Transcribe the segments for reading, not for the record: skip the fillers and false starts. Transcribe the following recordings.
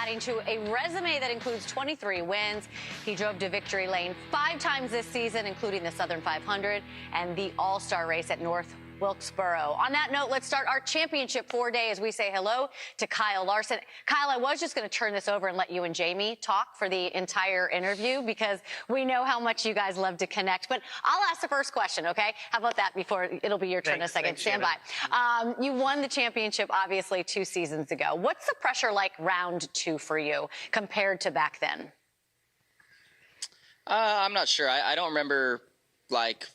adding to a resume that includes 23 wins. He drove to victory lane 5 times this season, including the Southern 500 and the All-Star race at North Wilkesboro. On that note, let's start our championship 4-day as we say hello to Kyle Larson. Kyle, I was just going to turn this over and let you and Jamie talk for the entire interview because we know how much you guys love to connect. But I'll ask the first question, okay? How about that before it'll be your turn in a second? Stand by. You won the championship, obviously, 2 seasons ago. What's the pressure like round 2 for you compared to back then? I'm not sure. I don't remember, like,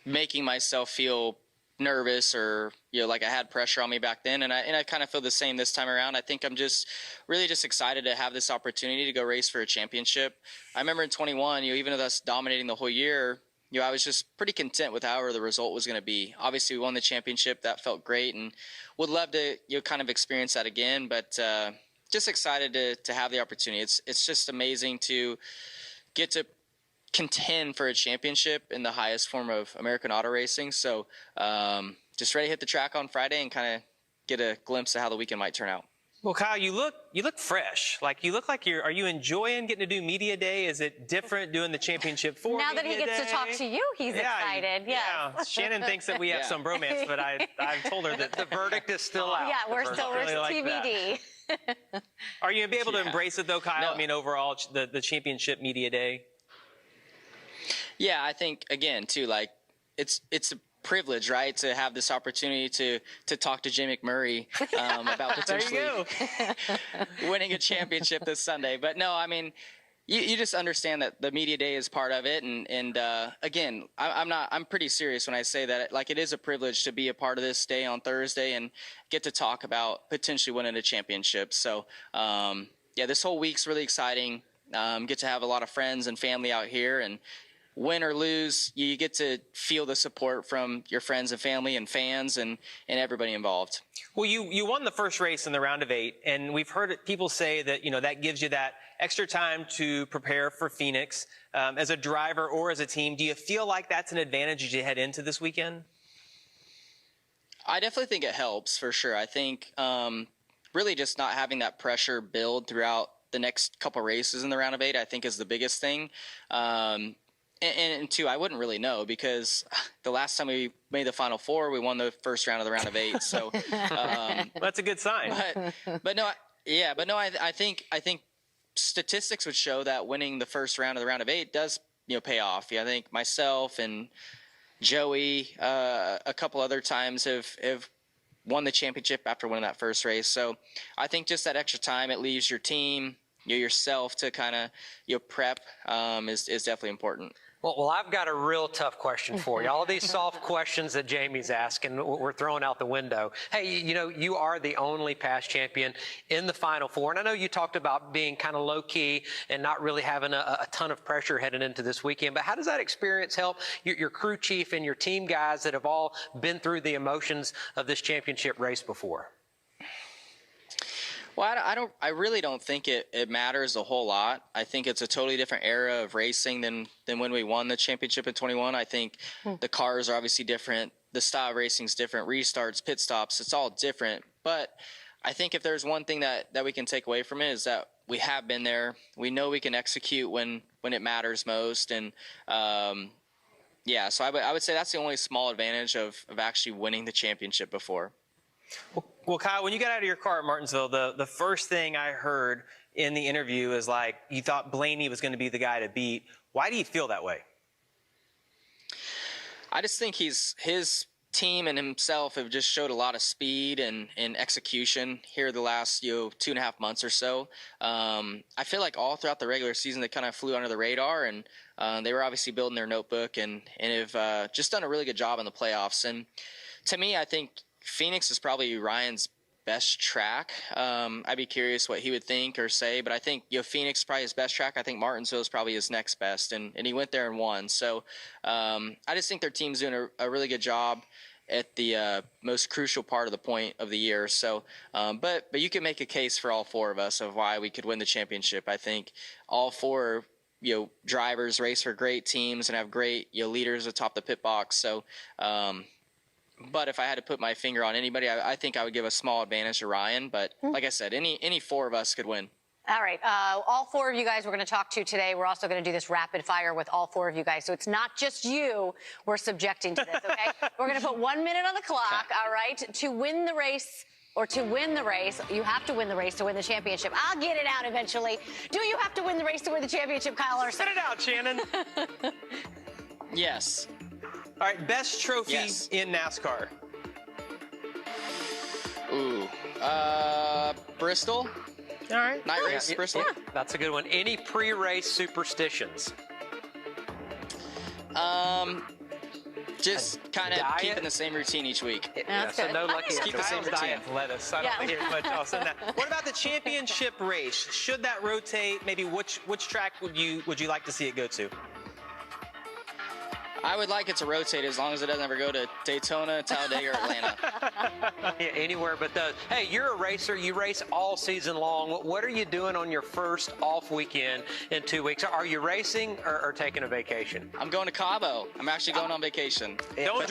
making myself feel nervous or like I had pressure on me back then, and I kind of feel the same this time around. I think I'm just really excited to have this opportunity to go race for a championship. I remember in 21, even with us dominating the whole year, I was just pretty content with however the result was going to be. Obviously, we won the championship. That felt great, and would love to kind of experience that again. But just excited to have the opportunity. It's just amazing to get to contend for a championship in the highest form of American auto racing. So just ready to hit the track on Friday and kind of get a glimpse of how the weekend might turn out. Well, Kyle, you look fresh. Like, you look like are you enjoying getting to do media day? Is it different doing the championship for now that he gets to talk to you, he's excited. Yeah. Shannon thinks that we have some bromance, but I've told her that the verdict is still out. Yeah, we're still TBD. Are you going to be able to embrace it though, Kyle? No. I mean, overall, the championship media day. Yeah, I think, again, too, like, it's a privilege, right, to have this opportunity to talk to Jay McMurray about potentially winning a championship this Sunday. But, no, I mean, you just understand that the media day is part of it. And again, I'm pretty serious when I say that, like, it is a privilege to be a part of this day on Thursday and get to talk about potentially winning a championship. So, yeah, this whole week's really exciting. Get to have a lot of friends and family out here, and win or lose, you get to feel the support from your friends and family and fans and everybody involved. Well, you won the first race in the round of 8, and we've heard people say that, that gives you that extra time to prepare for Phoenix as a driver or as a team. Do you feel like that's an advantage as you head into this weekend? I definitely think it helps, for sure. I think really just not having that pressure build throughout the next couple races in the round of 8, I think, is the biggest thing. And two, I wouldn't really know, because the last time we made the Final Four, we won the first round of the round of 8. So that's a good sign. But no, I think statistics would show that winning the first round of the round of 8 does pay off. I think myself and Joey a couple other times have won the championship after winning that first race. So I think just that extra time it leaves your team, yourself, to kind of prep is definitely important. Well, I've got a real tough question for you. All these soft questions that Jamie's asking, we're throwing out the window. Hey, you are the only past champion in the Final Four. And I know you talked about being kind of low-key and not really having a ton of pressure heading into this weekend. But how does that experience help your crew chief and your team guys that have all been through the emotions of this championship race before? Well, I really don't think it matters a whole lot. I think it's a totally different era of racing than when we won the championship in 21. I think the cars are obviously different. The style of racing is different. Restarts, pit stops, it's all different. But I think if there's one thing that we can take away from it is that we have been there. We know we can execute when it matters most. And, yeah, so I would say that's the only small advantage of actually winning the championship before. Well, Kyle, when you got out of your car at Martinsville, the first thing I heard in the interview is like you thought Blaney was going to be the guy to beat. Why do you feel that way? I just think his team and himself have just showed a lot of speed and execution here the last 2.5 months or so. I feel like all throughout the regular season they kind of flew under the radar, and they were obviously building their notebook and have just done a really good job in the playoffs. And to me, I think Phoenix is probably Ryan's best track. I'd be curious what he would think or say, but I think Phoenix is probably his best track. I think Martinsville is probably his next best, and he went there and won. So I just think their team's doing a really good job at the most crucial part of the point of the year. So, but you can make a case for all 4 of us of why we could win the championship. I think all 4 drivers race for great teams and have great leaders atop the pit box. So. But if I had to put my finger on anybody, I think I would give a small advantage to Ryan. But like I said, any 4 of us could win. All right. All four of you guys we're going to talk to today. We're also going to do this rapid fire with all four of you guys. So it's not just you we're subjecting to this, okay? We're going to put 1 minute on the clock, all right? To win the race, you have to win the race to win the championship. I'll get it out eventually. Do you have to win the race to win the championship, Kyle Larson? Set it out, Shannon. Yes. All right, best trophy in NASCAR. Ooh. Bristol. All right. Night race, Bristol. Yeah. That's a good one. Any pre-race superstitions? Just kind of keeping the same routine each week. That's so good. no I lucky. think Keep the same routine. Diet lettuce. I don't think there's much else in that. What about the championship race? Should that rotate? Maybe which track would you like to see it go to? I would like it to rotate as long as it doesn't ever go to Daytona, Talladega, or Atlanta. Yeah, anywhere but those. Hey, you're a racer. You race all season long. What are you doing on your first off weekend in 2 weeks? Are you racing or taking a vacation? I'm going to Cabo. I'm actually going on vacation. Don't